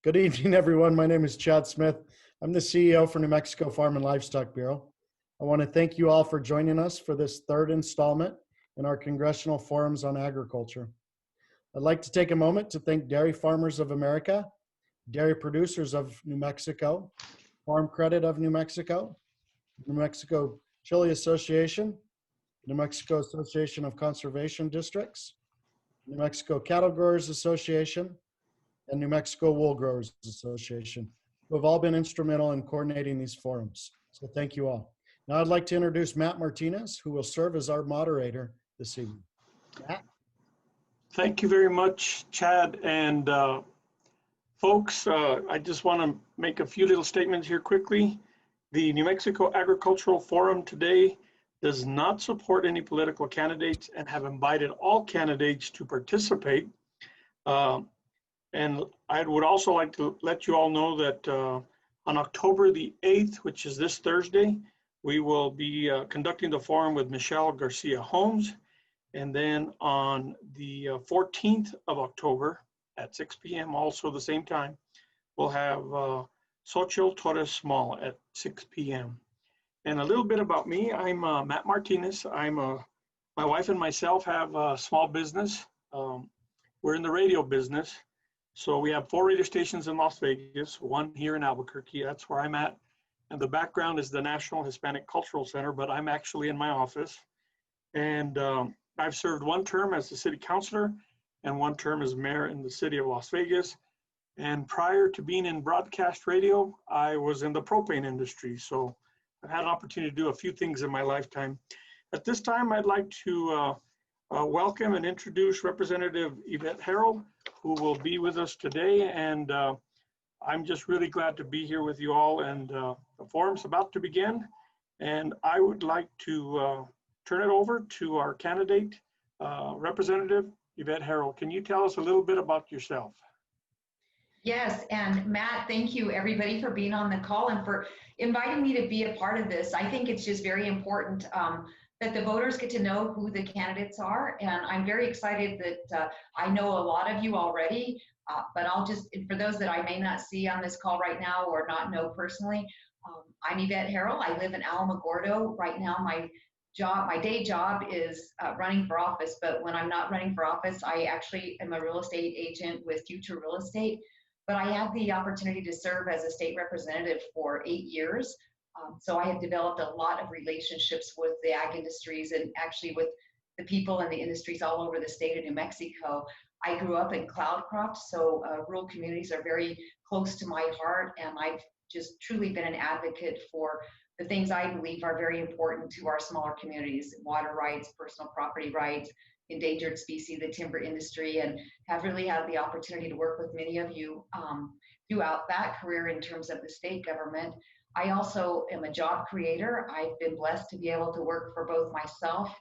Good evening, everyone. My name is Chad Smith. I'm the CEO for New Mexico Farm and Livestock Bureau. I want to thank you all for joining us for this third installment in our Congressional Forums on Agriculture. I'd like to take a moment to thank Dairy Farmers of America, Dairy Producers of New Mexico, Farm Credit of New Mexico, New Mexico Chili Association, New Mexico Association of Conservation Districts, New Mexico Cattle Growers Association, and New Mexico Wool Growers Association, who have all been instrumental in coordinating these forums. So thank you all. Now I'd like to introduce Matt Martinez, who will serve as our moderator this evening. Matt? Thank you very much, Chad. And folks, I just want to make a few little statements here quickly. The New Mexico Agricultural Forum today does not support any political candidates and have invited all candidates to participate. And I would also like to let you all know that on October the 8th, which is this Thursday, we will be conducting the forum with Michelle Garcia Holmes. And then on the 14th of October at 6 p.m., also the same time, we'll have Xochitl Torres Small at 6 p.m. And a little bit about me, I'm Matt Martinez. My wife and myself have a small business. We're in the radio business. So we have 4 radio stations in Las Vegas, 1 here in Albuquerque. That's where I'm at. And the background is the National Hispanic Cultural Center, but I'm actually in my office. And I've served 1 term as the city councilor and 1 term as mayor in the city of Las Vegas. And prior to being in broadcast radio, I was in the propane industry. So I've had an opportunity to do a few things in my lifetime. At this time, I'd like to welcome and introduce Representative Yvette Herrell, who will be with us today. And I'm just really glad to be here with you all. And the forum's about to begin. And I would like to turn it over to our candidate, Representative Yvette Herrell. Can you tell us a little bit about yourself? Yes, and Matt, thank you everybody for being on the call and for inviting me to be a part of this. I think it's just very important that the voters get to know who the candidates are. And I'm very excited that I know a lot of you already, but I'll just, for those that I may not see on this call right now or not know personally, I'm Yvette Herrell. I live in Alamogordo. Right now, my day job is running for office, but when I'm not running for office, I actually am a real estate agent with Future Real Estate. But I had the opportunity to serve as a state representative for 8 years. So I have developed a lot of relationships with the ag industries and actually with the people in the industries all over the state of New Mexico. I grew up in Cloudcroft, so rural communities are very close to my heart, and I've just truly been an advocate for the things I believe are very important to our smaller communities: water rights, personal property rights, endangered species, the timber industry, and have really had the opportunity to work with many of you throughout that career in terms of the state government. I also am a job creator. I've been blessed to be able to work for both myself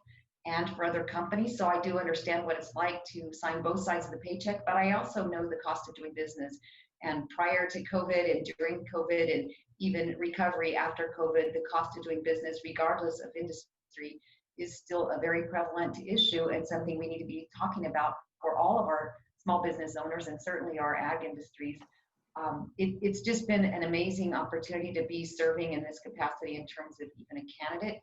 and for other companies, so I do understand what it's like to sign both sides of the paycheck, but I also know the cost of doing business. And prior to COVID and during COVID and even recovery after COVID, the cost of doing business, regardless of industry, is still a very prevalent issue and something we need to be talking about for all of our small business owners and certainly our ag industries. It's just been an amazing opportunity to be serving in this capacity in terms of even a candidate.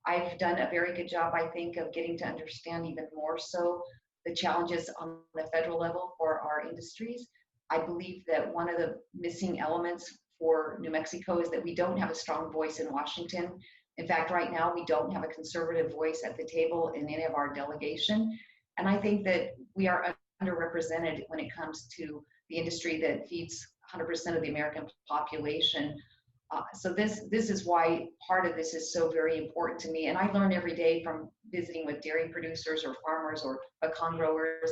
I've done a very good job, I think, of getting to understand even more so the challenges on the federal level for our industries. I believe that one of the missing elements for New Mexico is that we don't have a strong voice in Washington. In fact, right now, we don't have a conservative voice at the table in any of our delegation. And I think that we are underrepresented when it comes to the industry that feeds 100% of the American population. So this is why part of this is so very important to me. And I learn every day from visiting with dairy producers or farmers or pecan growers.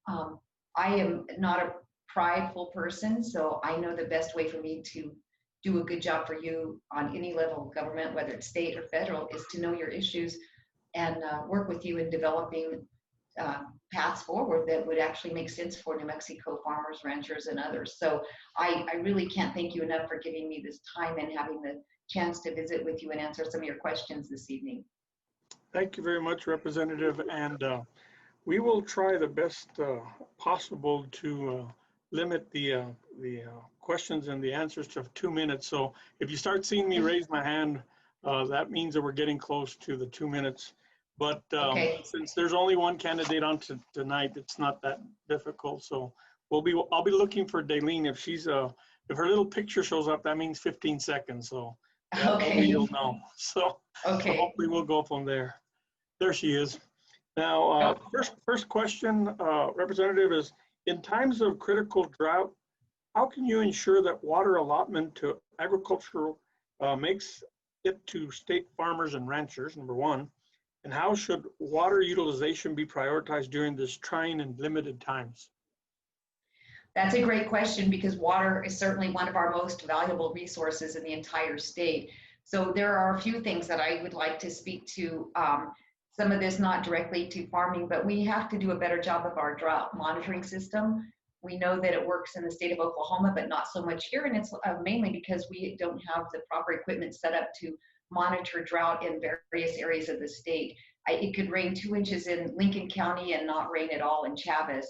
I am not a prideful person, so I know the best way for me to do a good job for you on any level of government, whether it's state or federal, is to know your issues and work with you in developing paths forward that would actually make sense for New Mexico farmers, ranchers, and others. So I really can't thank you enough for giving me this time and having the chance to visit with you and answer some of your questions this evening. Thank you very much, Representative. And we will try the best possible to limit the questions and the answers to 2 minutes. So if you start seeing me raise my hand, that means that we're getting close to the 2 minutes. But Okay. since there's only one candidate on tonight, it's not that difficult. So I'll be looking for Daylene. If she's if her little picture shows up, that means 15 seconds. So Okay. you'll know. So Okay. hopefully we'll go from there. There she is. Now, first question, Representative, is in times of critical drought, how can you ensure that water allotment to agricultural makes it to state farmers and ranchers, number one, and how should water utilization be prioritized during this trying and limited times? That's a great question because water is certainly one of our most valuable resources in the entire state. So there are a few things that I would like to speak to. Some of this not directly to farming, but we have to do a better job of our drought monitoring system. We know that it works in the state of Oklahoma, but not so much here. And it's mainly because we don't have the proper equipment set up to monitor drought in various areas of the state. It could rain 2 inches in Lincoln County and not rain at all in Chavez.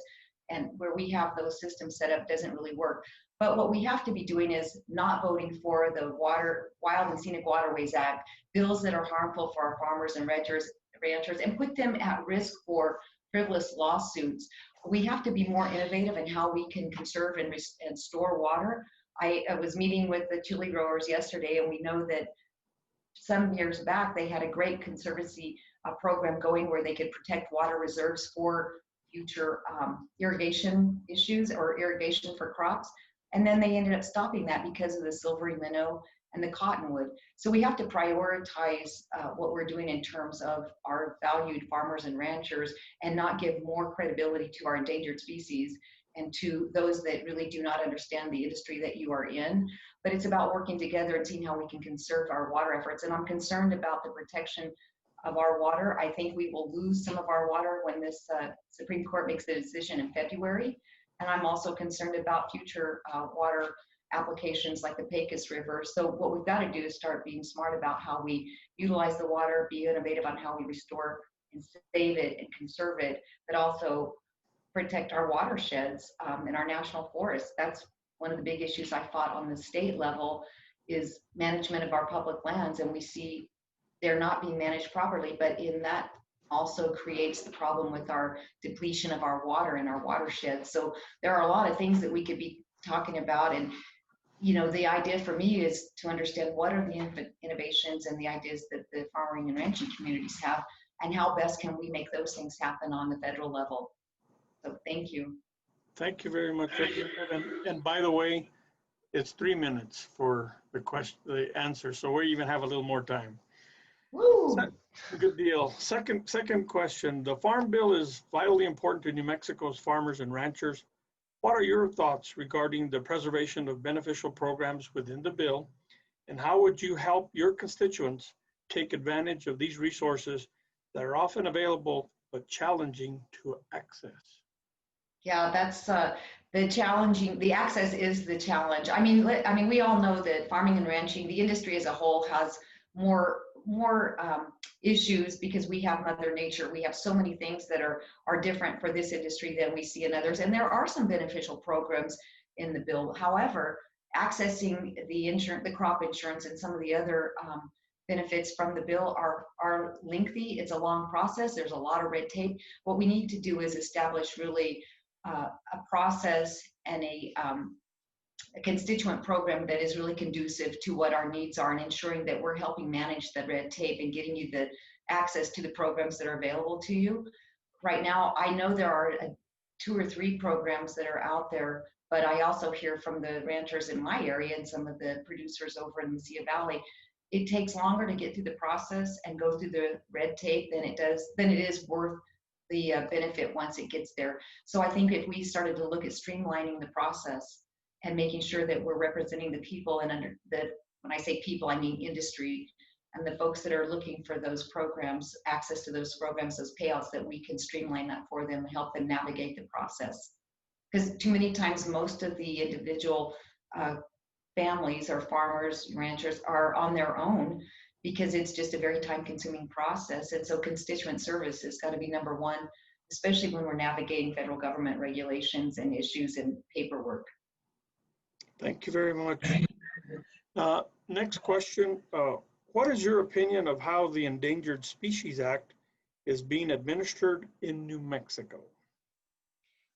And where we have those systems set up doesn't really work. But what we have to be doing is not voting for the Wild and Scenic Waterways Act, bills that are harmful for our farmers and ranchers, and put them at risk for frivolous lawsuits. We have to be more innovative in how we can conserve and store water. I was meeting with the chili growers yesterday, and we know that some years back they had a great conservancy program going where they could protect water reserves for future irrigation issues or irrigation for crops. And then they ended up stopping that because of the silvery minnow and the cottonwood. So we have to prioritize what we're doing in terms of our valued farmers and ranchers and not give more credibility to our endangered species and to those that really do not understand the industry that you are in. But it's about working together and seeing how we can conserve our water efforts. And I'm concerned about the protection of our water. I think we will lose some of our water when this Supreme Court makes the decision in February. And I'm also concerned about future water applications like the Pecos River. So what we've got to do is start being smart about how we utilize the water, be innovative on how we restore and save it and conserve it, but also protect our watersheds and our national forests. That's one of the big issues I fought on the state level is management of our public lands. And we see they're not being managed properly, but in that also creates the problem with our depletion of our water and our watersheds. So there are a lot of things that we could be talking about. And, you know, the idea for me is to understand what are the innovations and the ideas that the farming and ranching communities have, and how best can we make those things happen on the federal level. So thank you. Thank you very much. And by the way, it's 3 minutes for the answer. So we even have a little more time. Woo! Good deal. Second question. The Farm Bill is vitally important to New Mexico's farmers and ranchers. What are your thoughts regarding the preservation of beneficial programs within the bill? And how would you help your constituents take advantage of these resources that are often available but challenging to access? Yeah, that's the access is the challenge. I mean, we all know that farming and ranching, the industry as a whole has more issues because we have Mother Nature. We have so many things that are different for this industry than we see in others. And there are some beneficial programs in the bill. However, accessing the crop insurance and some of the other benefits from the bill are lengthy. It's a long process. There's a lot of red tape. What we need to do is establish really a process and a constituent program that is really conducive to what our needs are and ensuring that we're helping manage the red tape and getting you the access to the programs that are available to you. Right now, I know there are 2 or 3 programs that are out there, but I also hear from the ranchers in my area and some of the producers over in the Mesilla Valley, it takes longer to get through the process and go through the red tape than it is worth the benefit once it gets there. So I think if we started to look at streamlining the process and making sure that we're representing the people, and when I say people, I mean industry and the folks that are looking for those programs, access to those programs, those payouts, that we can streamline that for them and help them navigate the process. Because too many times, most of the individual families or farmers, ranchers are on their own because it's just a very time-consuming process. And so constituent service has got to be number one, especially when we're navigating federal government regulations and issues and paperwork. Thank you very much. Next question. What is your opinion of how the Endangered Species Act is being administered in New Mexico?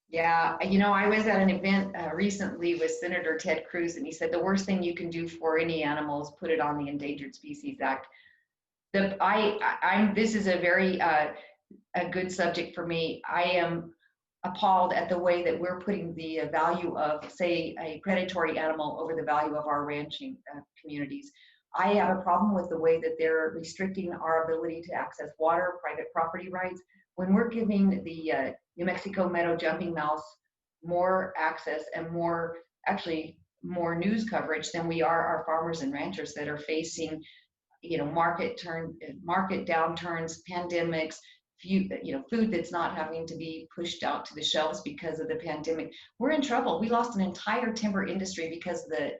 Yeah, I was at an event recently with Senator Ted Cruz, and he said the worst thing you can do for any animal is put it on the Endangered Species Act. This is a very a good subject for me. I am appalled at the way that we're putting the value of, say, a predatory animal over the value of our ranching communities. I have a problem with the way that they're restricting our ability to access water, private property rights. When we're giving the New Mexico meadow jumping mouse more access and more news coverage than we are our farmers and ranchers that are facing, market downturns, pandemics, food that's not having to be pushed out to the shelves because of the pandemic. We're in trouble. We lost an entire timber industry because of the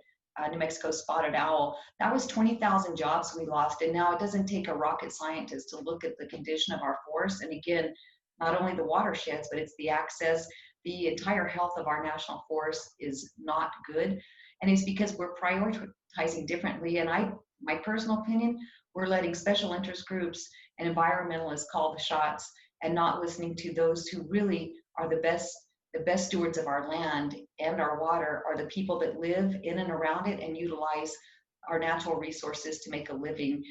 New Mexico spotted owl. That was 20,000 jobs we lost. And now it doesn't take a rocket scientist to look at the condition of our forests. And again, not only the watersheds, but it's the access, the entire health of our national forests is not good. And it's because we're prioritizing differently. And my personal opinion, we're letting special interest groups and environmentalists call the shots and not listening to those who really are the best stewards of our land and our water, are the people that live in and around it and utilize our natural resources to make a living.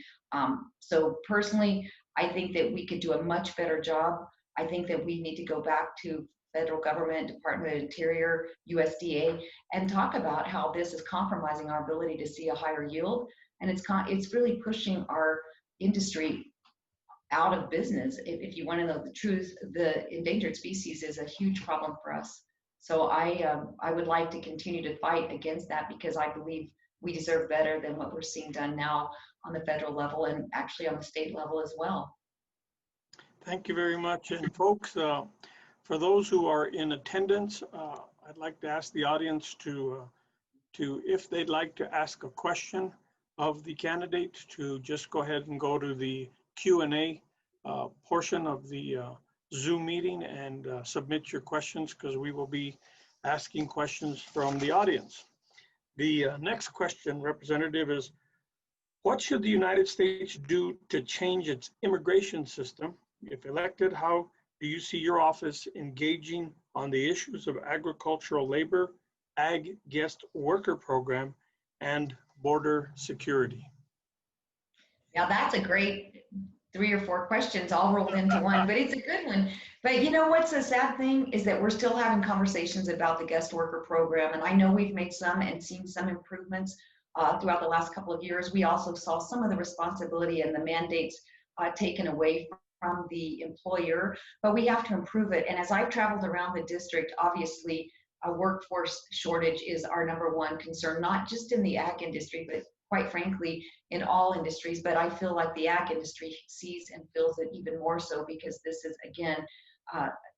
So personally, I think that we could do a much better job. I think that we need to go back to federal government, Department of Interior, USDA, and talk about how this is compromising our ability to see a higher yield. And it's really pushing our industry out of business. If you want to know the truth, the endangered species is a huge problem for us. So I would like to continue to fight against that, because I believe we deserve better than what we're seeing done now on the federal level and actually on the state level as well. Thank you very much. And folks, for those who are in attendance, I'd like to ask the audience to if they'd like to ask a question of the candidate, to just go ahead and go to the Q&A portion of the Zoom meeting and submit your questions, because we will be asking questions from the audience. The next question, Representative, is what should the United States do to change its immigration system? If elected, how do you see your office engaging on the issues of agricultural labor, ag guest worker program, and border security? Now that's a great 3 or 4 questions all rolled into one, but it's a good one. But what's the sad thing is that we're still having conversations about the guest worker program. And I know we've made some and seen some improvements throughout the last couple of years. We also saw some of the responsibility and the mandates taken away from the employer, but we have to improve it. And as I've traveled around the district, obviously a workforce shortage is our #1 concern, not just in the ag industry, but quite frankly, in all industries. But I feel like the ag industry sees and feels it even more so, because this is, again,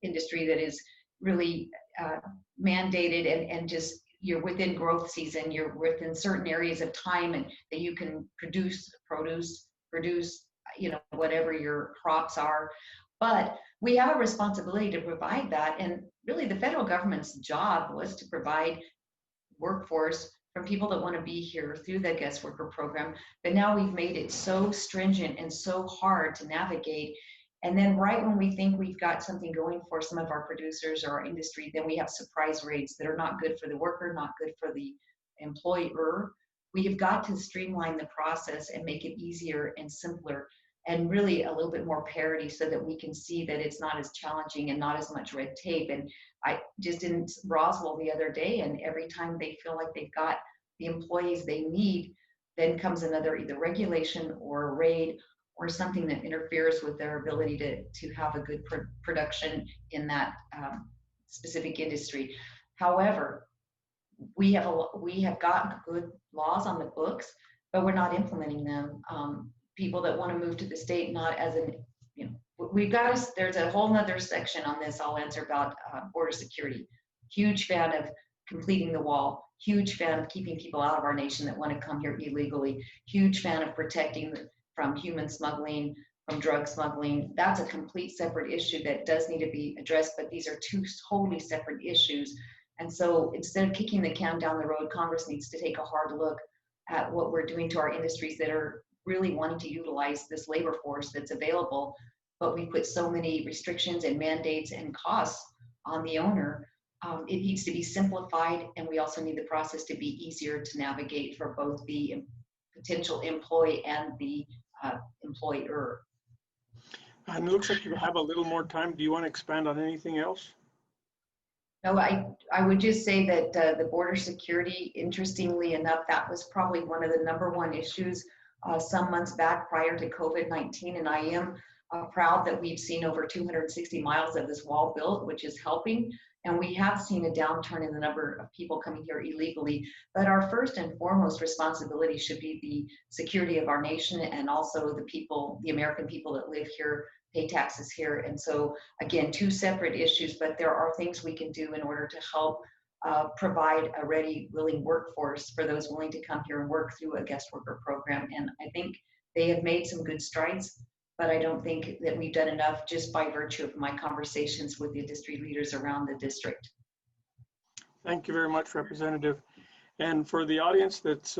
industry that is really mandated and just, you're within growth season, you're within certain areas of time and that you can produce, whatever your crops are. But we have a responsibility to provide that. And really the federal government's job was to provide workforce from people that want to be here through the guest worker program. But now we've made it so stringent and so hard to navigate. And then right when we think we've got something going for some of our producers or our industry, then we have surprise rates that are not good for the worker, not good for the employer. We have got to streamline the process and make it easier and simpler, and really a little bit more parity, so that we can see that it's not as challenging and not as much red tape. And I just in Roswell the other day, and every time they feel like they've got the employees they need, then comes another either regulation or a raid or something that interferes with their ability to have a good production in that specific industry. However, we have got good laws on the books, but we're not implementing them. People that want to move to the state, not as there's a whole nother section on this I'll answer about border security. Huge fan of completing the wall, huge fan of keeping people out of our nation that want to come here illegally, huge fan of protecting from human smuggling, from drug smuggling. That's a complete separate issue that does need to be addressed, but these are 2 totally separate issues. And so instead of kicking the can down the road, Congress needs to take a hard look at what we're doing to our industries that are really wanting to utilize this labor force that's available. But we put so many restrictions and mandates and costs on the owner. It needs to be simplified, and we also need the process to be easier to navigate for both the potential employee and the employer. And it looks like you have a little more time. Do you want to expand on anything else? No, I would just say that the border security, interestingly enough, that was probably one of the #1 issues some months back prior to COVID-19. And I am proud that we've seen over 260 miles of this wall built, which is helping. And we have seen a downturn in the number of people coming here illegally. But our first and foremost responsibility should be the security of our nation, and also the people, the American people that live here, pay taxes here. And so again, 2 separate issues, but there are things we can do in order to help provide a ready, willing workforce for those willing to come here and work through a guest worker program. And I think they have made some good strides, but I don't think that we've done enough just by virtue of my conversations with the industry leaders around the district. Thank you very much, Representative. And for the audience that's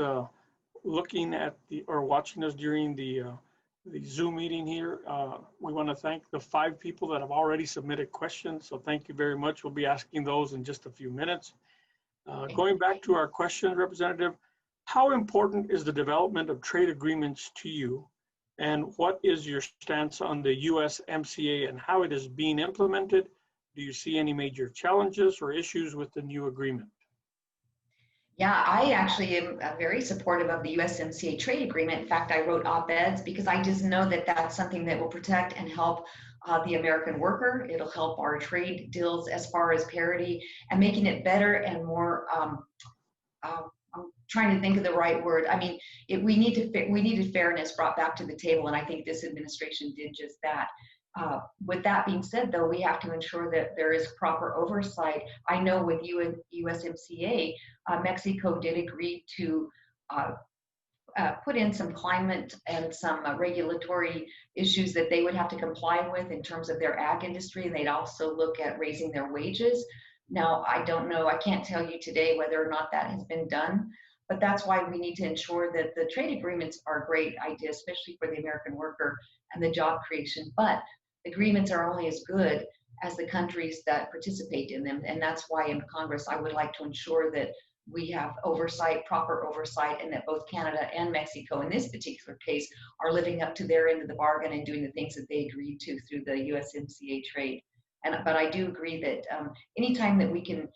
looking at or watching us during the Zoom meeting here, we want to thank the 5 people that have already submitted questions. So thank you very much. We'll be asking those in just a few minutes. Going back to our question, Representative, how important is the development of trade agreements to you? And what is your stance on the USMCA and how it is being implemented? Do you see any major challenges or issues with the new agreement? Yeah, I actually am very supportive of the USMCA trade agreement. In fact, I wrote op-eds because I just know that that's something that will protect and help the American worker. It'll help our trade deals as far as parity and making it better and more, I'm trying to think of the right word. I mean, we needed fairness brought back to the table, and I think this administration did just that. With that being said, though, we have to ensure that there is proper oversight. I know with USMCA, Mexico did agree to put in some climate and some regulatory issues that they would have to comply with in terms of their ag industry, and they'd also look at raising their wages. Now, I don't know, I can't tell you today whether or not that has been done, but that's why we need to ensure that the trade agreements are a great idea, especially for the American worker and the job creation. But agreements are only as good as the countries that participate in them. And that's why in Congress, I would like to ensure that we have oversight, proper oversight, and that both Canada and Mexico, in this particular case, are living up to their end of the bargain and doing the things that they agreed to through the USMCA trade. But I do agree that anytime that we can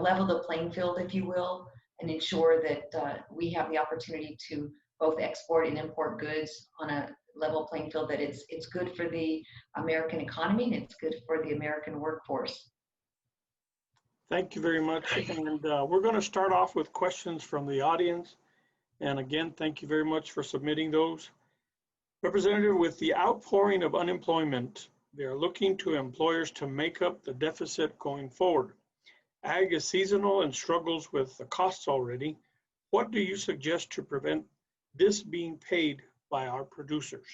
level the playing field, if you will, and ensure that we have the opportunity to both export and import goods on a level playing field, that it's good for the American economy and it's good for the American workforce. Thank you very much. And we're going to start off with questions from the audience. And again, thank you very much for submitting those. Representative, with the outpouring of unemployment, they are looking to employers to make up the deficit going forward. Ag is seasonal and struggles with the costs already. What do you suggest to prevent this being paid by our producers?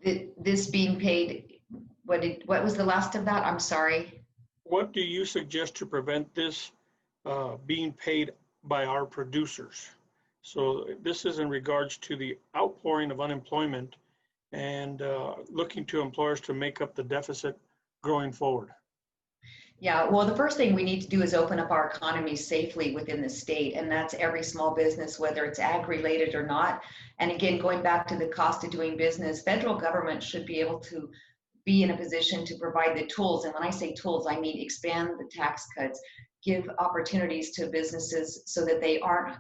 This being paid, what was the last of that? I'm sorry. What do you suggest to prevent this being paid by our producers? So this is in regards to the outpouring of unemployment and looking to employers to make up the deficit going forward. Yeah, well, the first thing we need to do is open up our economy safely within the state, and that's every small business, whether it's ag related or not. And again, going back to the cost of doing business, federal government should be able to be in a position to provide the tools. And when I say tools, I mean expand the tax cuts, give opportunities to businesses so that they aren't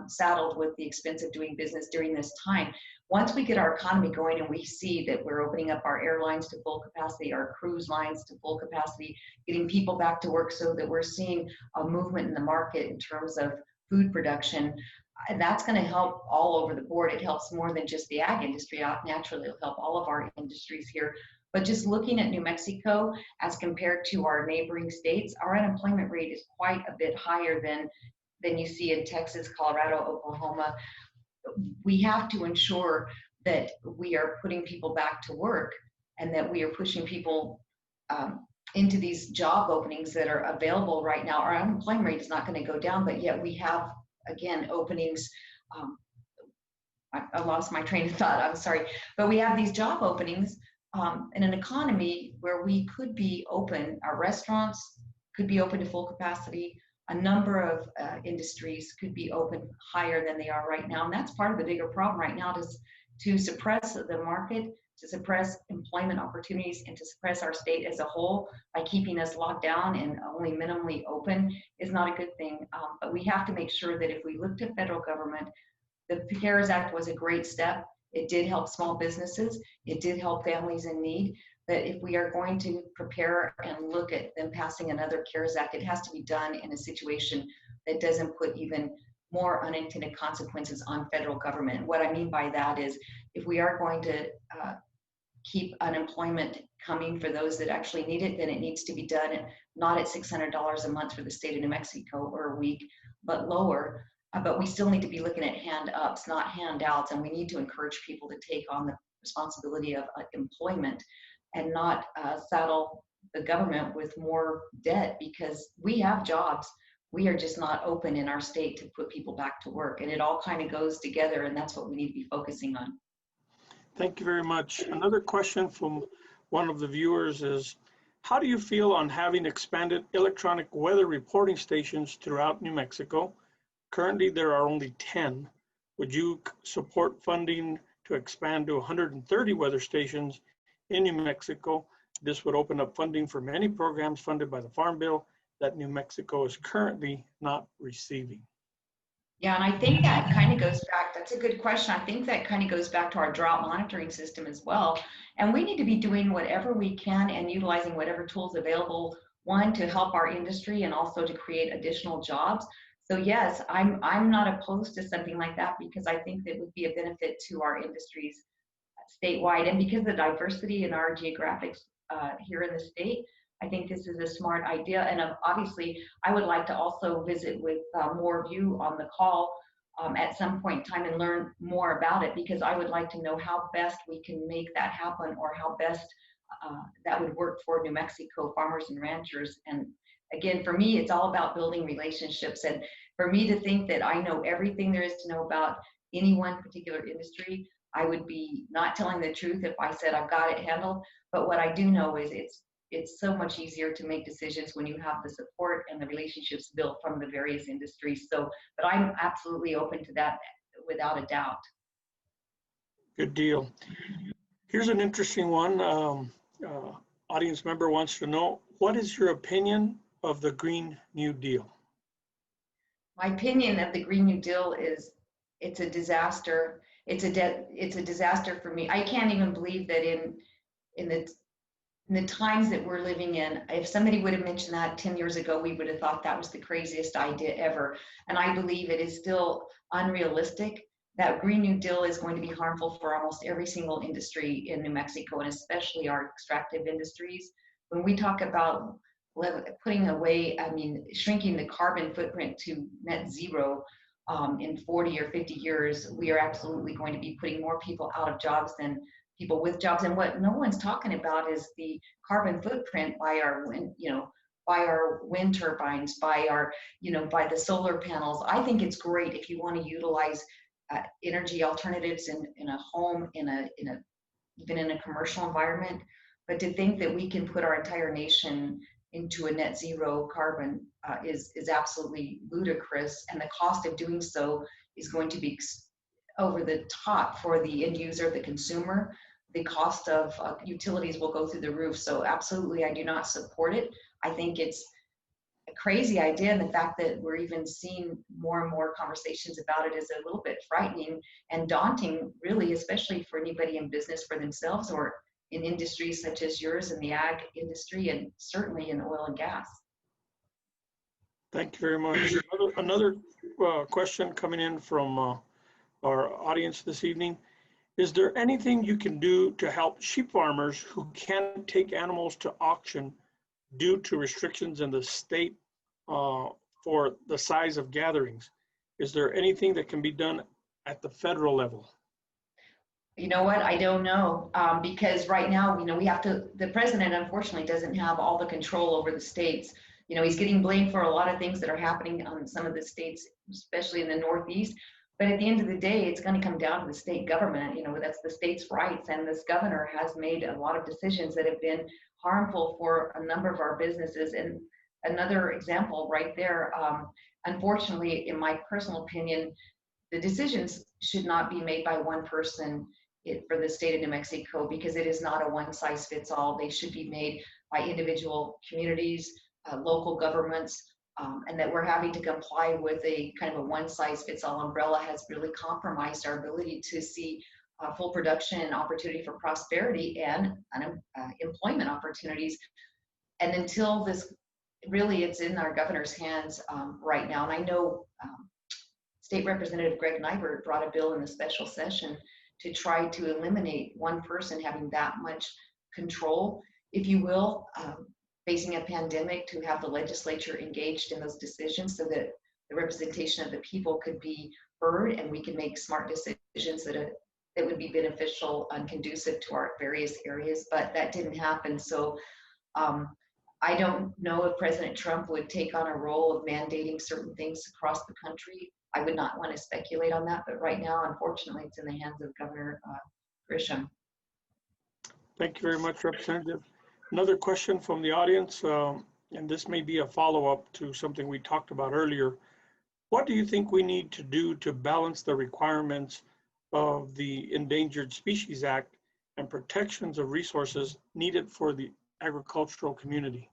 saddled with the expense of doing business during this time. Once we get our economy going and we see that we're opening up our airlines to full capacity, our cruise lines to full capacity, getting people back to work so that we're seeing a movement in the market in terms of food production, and that's going to help all over the board. It helps more than just the ag industry. Naturally, it'll help all of our industries here. But just looking at New Mexico as compared to our neighboring states, our unemployment rate is quite a bit higher than you see in Texas, Colorado, Oklahoma. We have to ensure that we are putting people back to work and that we are pushing people into these job openings that are available right now. Our unemployment rate is not going to go down, but yet we have, again, openings. I lost my train of thought, I'm sorry. But we have these job openings in an economy where we could be open. Our restaurants could be open to full capacity. A number of industries could be open higher than they are right now. And that's part of the bigger problem right now, to suppress the market, to suppress employment opportunities, and to suppress our state as a whole by keeping us locked down and only minimally open is not a good thing. But we have to make sure that if we look to federal government, the CARES Act was a great step. It did help small businesses. It did help families in need. But if we are going to prepare and look at them passing another CARES Act, it has to be done in a situation that doesn't put even more unintended consequences on federal government. And what I mean by that is, if we are going to keep unemployment coming for those that actually need it, then it needs to be done not at $600 a month for the state of New Mexico or a week, but lower. But we still need to be looking at hand ups, not handouts, and we need to encourage people to take on the responsibility of employment and not saddle the government with more debt, because we have jobs. We are just not open in our state to put people back to work, and it all kind of goes together, and that's what we need to be focusing on. Thank you very much. Another question from one of the viewers is, how do you feel on having expanded electronic weather reporting stations throughout New Mexico? Currently, there are only 10. Would you support funding to expand to 130 weather stations in New Mexico? This would open up funding for many programs funded by the Farm Bill that New Mexico is currently not receiving. Yeah, and I think that kind of goes back, that's a good question. I think that kind of goes back to our drought monitoring system as well. And we need to be doing whatever we can and utilizing whatever tools available, one, to help our industry and also to create additional jobs. So yes, I'm not opposed to something like that, because I think that would be a benefit to our industries statewide. And because of the diversity in our geographics here in the state, I think this is a smart idea. And obviously, I would like to also visit with more of you on the call at some point in time and learn more about it, because I would like to know how best we can make that happen, or how best that would work for New Mexico farmers and ranchers. And again, for me, it's all about building relationships. And for me to think that I know everything there is to know about any one particular industry, I would be not telling the truth if I said I've got it handled. But what I do know is it's so much easier to make decisions when you have the support and the relationships built from the various industries. So, but I'm absolutely open to that without a doubt. Good deal. Here's an interesting one. Audience member wants to know, what is your opinion of the Green New Deal? My opinion of the Green New Deal is it's a disaster. It's a disaster for me. I can't even believe that in the times that we're living in, if somebody would have mentioned that 10 years ago, we would have thought that was the craziest idea ever. And I believe it is still unrealistic. That Green New Deal is going to be harmful for almost every single industry in New Mexico, and especially our extractive industries. When we talk about putting away, shrinking the carbon footprint to net zero in 40 or 50 years, we are absolutely going to be putting more people out of jobs than people with jobs. And what no one's talking about is the carbon footprint by our wind turbines, by the solar panels. I think it's great if you want to utilize energy alternatives in a home, even in a commercial environment. But to think that we can put our entire nation into a net zero carbon is absolutely ludicrous, and the cost of doing so is going to be over the top for the end user, the consumer. The cost of utilities will go through the roof. So absolutely, I do not support it. I think it's a crazy idea, and the fact that we're even seeing more and more conversations about it is a little bit frightening and daunting, really, especially for anybody in business for themselves or in industries such as yours in the ag industry, and certainly in oil and gas. Thank you very much. Another question coming in from our audience this evening. Is there anything you can do to help sheep farmers who can't take animals to auction due to restrictions in the state for the size of gatherings? Is there anything that can be done at the federal level? You know what? I don't know, because right now, we have to, the president unfortunately doesn't have all the control over the states. He's getting blamed for a lot of things that are happening on some of the states, especially in the Northeast. But at the end of the day, it's going to come down to the state government. That's the state's rights. And this governor has made a lot of decisions that have been harmful for a number of our businesses. And another example right there, unfortunately, in my personal opinion, the decisions should not be made by one person for the state of New Mexico, because it is not a one size fits all. They should be made by individual communities, local governments, and that we're having to comply with a kind of a one size fits all umbrella has really compromised our ability to see full production and opportunity for prosperity and employment opportunities. And until this, really, it's in our governor's hands right now. And I know State Representative Greg Nybert brought a bill in the special session to try to eliminate one person having that much control, if you will, facing a pandemic, to have the legislature engaged in those decisions so that the representation of the people could be heard and we can make smart decisions that would be beneficial and conducive to our various areas. But that didn't happen. So I don't know if President Trump would take on a role of mandating certain things across the country. I would not want to speculate on that, but right now, unfortunately, it's in the hands of Governor Grisham. Thank you very much, Representative. Another question from the audience, and this may be a follow-up to something we talked about earlier. What do you think we need to do to balance the requirements of the Endangered Species Act and protections of resources needed for the agricultural community?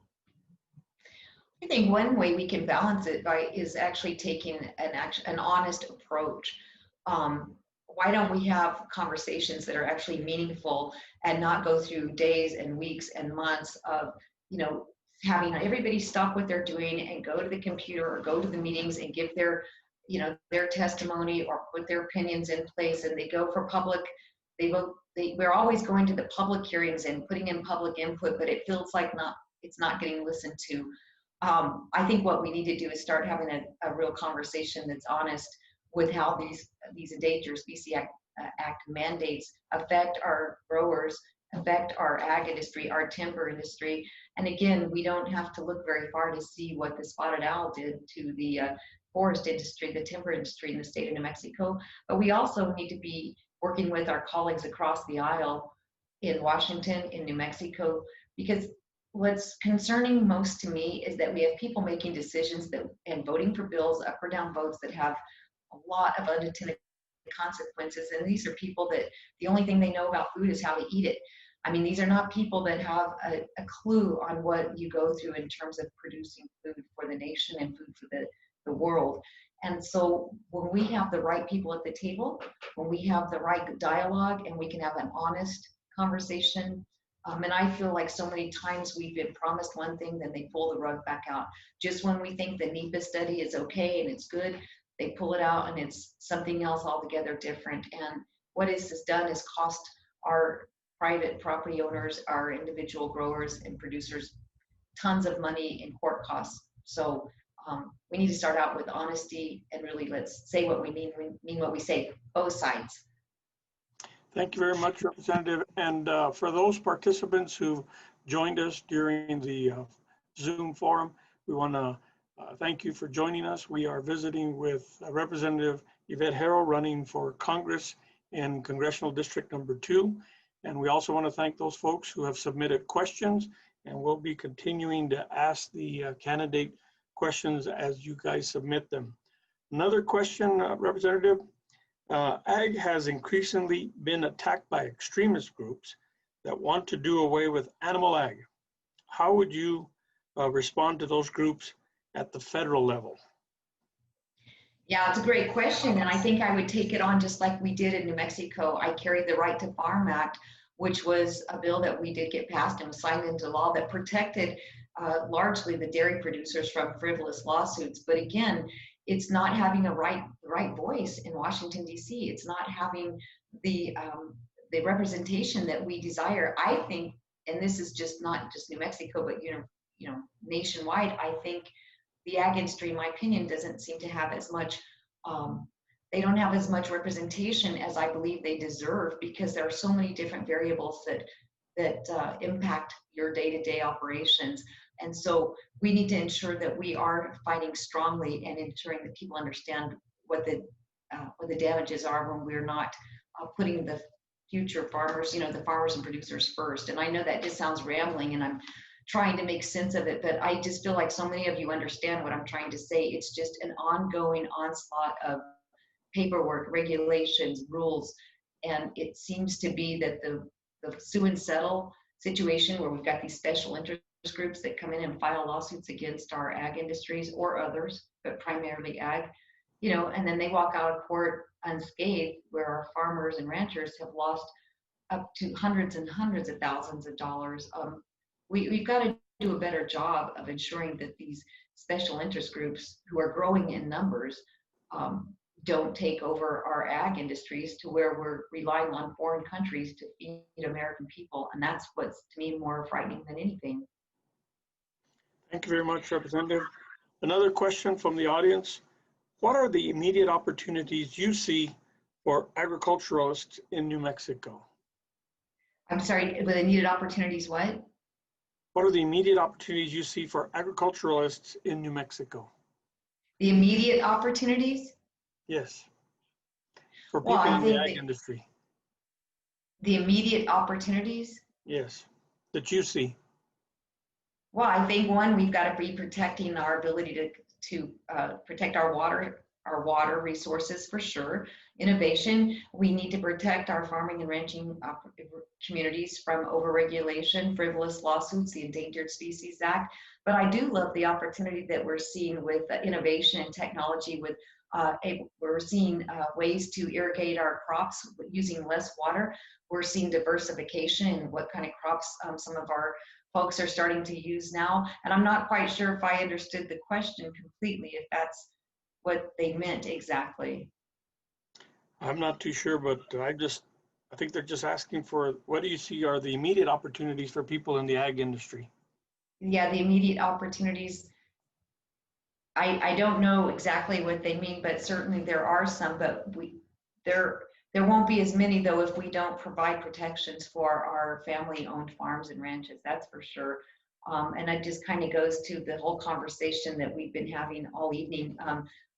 I think one way we can balance it is actually taking an honest approach. Why don't we have conversations that are actually meaningful and not go through days and weeks and months of, having everybody stop what they're doing and go to the computer or go to the meetings and give their testimony or put their opinions in place, and they go for public. We're always going to the public hearings and putting in public input, but it feels like it's not getting listened to. I think what we need to do is start having a real conversation that's honest with how these Endangered Species Act mandates affect our growers, affect our ag industry, our timber industry. And again, we don't have to look very far to see what the spotted owl did to the forest industry, the timber industry in the state of New Mexico. But we also need to be working with our colleagues across the aisle in Washington, in New Mexico, because what's concerning most to me is that we have people making decisions and voting for bills, up or down votes, that have a lot of unintended consequences. And these are people that the only thing they know about food is how to eat it. I mean, these are not people that have a clue on what you go through in terms of producing food for the nation and food for the world. And so when we have the right people at the table, when we have the right dialogue, and we can have an honest conversation, and I feel like so many times we've been promised one thing, then they pull the rug back out. Just when we think the NEPA study is okay and it's good, they pull it out and it's something else altogether different. And what this has done is cost our private property owners, our individual growers and producers, tons of money in court costs. So we need to start out with honesty and really let's say what we mean what we say, both sides. Thank you very much, Representative. And for those participants who joined us during the Zoom forum, we want to thank you for joining us. We are visiting with Representative Yvette Herrell, running for Congress in Congressional District number 2. And we also want to thank those folks who have submitted questions, and we'll be continuing to ask the candidate questions as you guys submit them. Another question, Representative. Ag has increasingly been attacked by extremist groups that want to do away with animal ag. How would you respond to those groups at the federal level? Yeah, it's a great question. And I think I would take it on just like we did in New Mexico. I carried the Right to Farm Act, which was a bill that we did get passed and was signed into law that protected largely the dairy producers from frivolous lawsuits. But again, it's not having the right voice in Washington, D.C. It's not having the representation that we desire. I think, and this is just not just New Mexico, but nationwide, I think the ag industry, in my opinion, doesn't seem to have as much they don't have as much representation as I believe they deserve, because there are so many different variables that impact your day-to-day operations. And so we need to ensure that we are fighting strongly and ensuring that people understand what the damages are when we're not putting the future farmers, the farmers and producers first. And I know that just sounds rambling, and I'm trying to make sense of it, but I just feel like so many of you understand what I'm trying to say. It's just an ongoing onslaught of paperwork, regulations, rules, and it seems to be that the sue and settle situation, where we've got these special interest groups that come in and file lawsuits against our ag industries or others, but primarily ag, and then they walk out of court unscathed, where our farmers and ranchers have lost up to hundreds and hundreds of thousands of dollars. We've got to do a better job of ensuring that these special interest groups, who are growing in numbers, don't take over our ag industries to where we're relying on foreign countries to feed American people. And that's what's, to me, more frightening than anything. Thank you very much, Representative. Another question from the audience. What are the immediate opportunities you see for agriculturalists in New Mexico? I'm sorry, with immediate opportunities, what? What are the immediate opportunities you see for agriculturalists in New Mexico? The immediate opportunities? Yes. For people in the ag industry. The immediate opportunities? Yes, that you see. Well, I think one, we've got to be protecting our ability to protect our water resources, for sure. Innovation, we need to protect our farming and ranching communities from overregulation, frivolous lawsuits, the Endangered Species Act. But I do love the opportunity that we're seeing with innovation and technology. With we're seeing ways to irrigate our crops using less water. We're seeing diversification in what kind of crops some of our folks are starting to use now. And I'm not quite sure if I understood the question completely, if that's what they meant exactly. I'm not too sure, but I think they're just asking for, what do you see are the immediate opportunities for people in the ag industry? Yeah, the immediate opportunities, I don't know exactly what they mean, but certainly there are some, but there won't be as many, though, if we don't provide protections for our family-owned farms and ranches, that's for sure. And it just kind of goes to the whole conversation that we've been having all evening.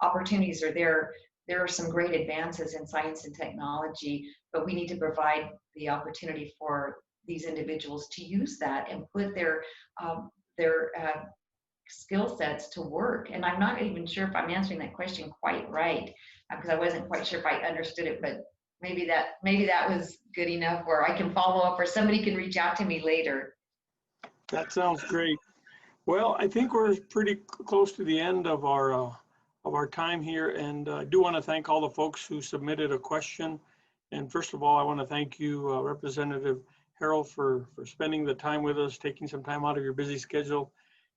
Opportunities are there. There are some great advances in science and technology, but we need to provide the opportunity for these individuals to use that and put their skill sets to work. And I'm not even sure if I'm answering that question quite right, because I wasn't quite sure if I understood it, but maybe that was good enough, or I can follow up, or somebody can reach out to me later. That sounds great. Well, I think we're pretty close to the end of our time here, and I do want to thank all the folks who submitted a question. And first of all, I want to thank you, Representative Herrell, for spending the time with us, taking some time out of your busy schedule.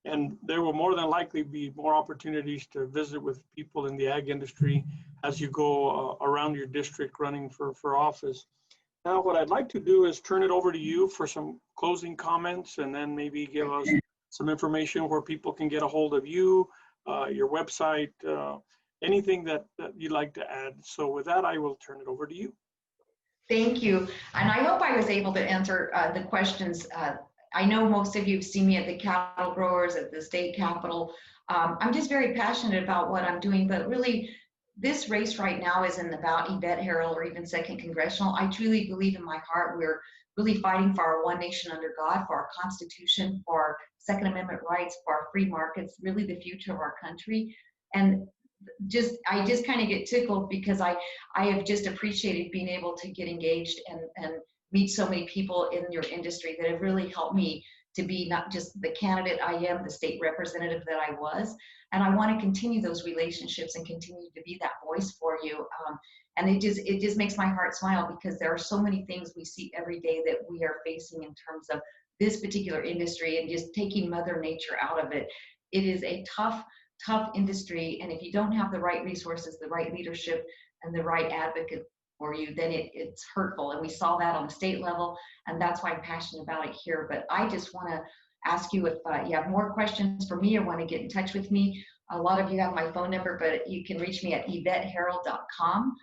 And there will more than likely be more opportunities to visit with people in the ag industry as you go around your district running for office. Now, what I'd like to do is turn it over to you for some closing comments, and then maybe give us some information where people can get a hold of you, your website, anything that you'd like to add. So with that, I will turn it over to you. Thank you. And I hope I was able to answer the questions. I know most of you have seen me at the cattle growers, at the state capitol. I'm just very passionate about what I'm doing, but really this race right now isn't about Yvette Herrell or even 2nd Congressional. I truly believe in my heart we're really fighting for our one nation under God, for our Constitution, for our Second Amendment rights, for our free markets, really the future of our country. And I just kind of get tickled because I have just appreciated being able to get engaged and meet so many people in your industry that have really helped me to be not just the candidate I am, the state representative that I was. And I want to continue those relationships and continue to be that voice for you. And it just makes my heart smile, because there are so many things we see every day that we are facing in terms of this particular industry, and just taking Mother Nature out of it. It is a tough industry. And if you don't have the right resources, the right leadership, and the right advocate for you, then it's hurtful. And we saw that on the state level, and that's why I'm passionate about it here. But I just want to ask you, if you have more questions for me or want to get in touch with me, A lot of you have my phone number, but you can reach me at YvetteHerrell.com.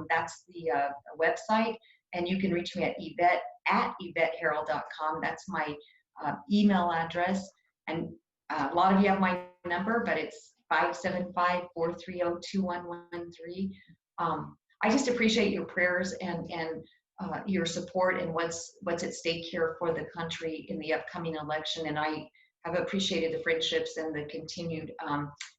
That's the website. And you can reach me at YvetteHerrell.com. That's my email address. And a lot of you have my number, but it's 575-430-2113. I just appreciate your prayers and your support and what's at stake here for the country in the upcoming election. And I have appreciated the friendships and the continued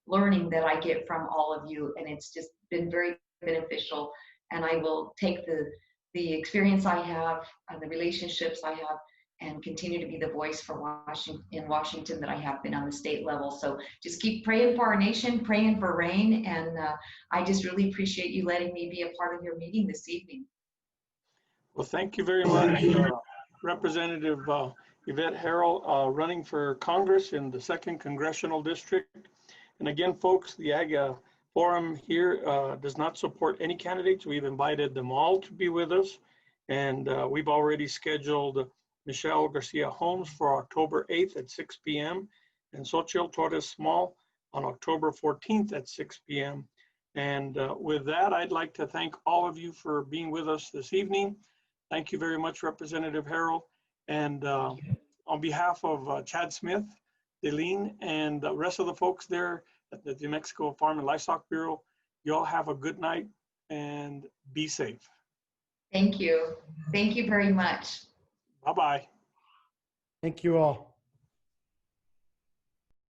learning that I get from all of you. And it's just been very beneficial. And I will take the experience I have, the relationships I have, and continue to be the voice for Washington that I have been on the state level. So just keep praying for our nation, praying for rain. And I just really appreciate you letting me be a part of your meeting this evening. Well, thank you very much, Representative Yvette Herrell, running for Congress in the 2nd Congressional District. And again, folks, the Ag Forum here does not support any candidates. We've invited them all to be with us. And we've already scheduled Michelle Garcia Holmes for October 8th at 6 p.m. and Xochitl Torres Small on October 14th at 6 p.m. And with that, I'd like to thank all of you for being with us this evening. Thank you very much, Representative Herrell. And on behalf of Chad Smith, Deline, and the rest of the folks there at the New Mexico Farm and Livestock Bureau, you all have a good night and be safe. Thank you. Thank you very much. Bye-bye. Thank you all.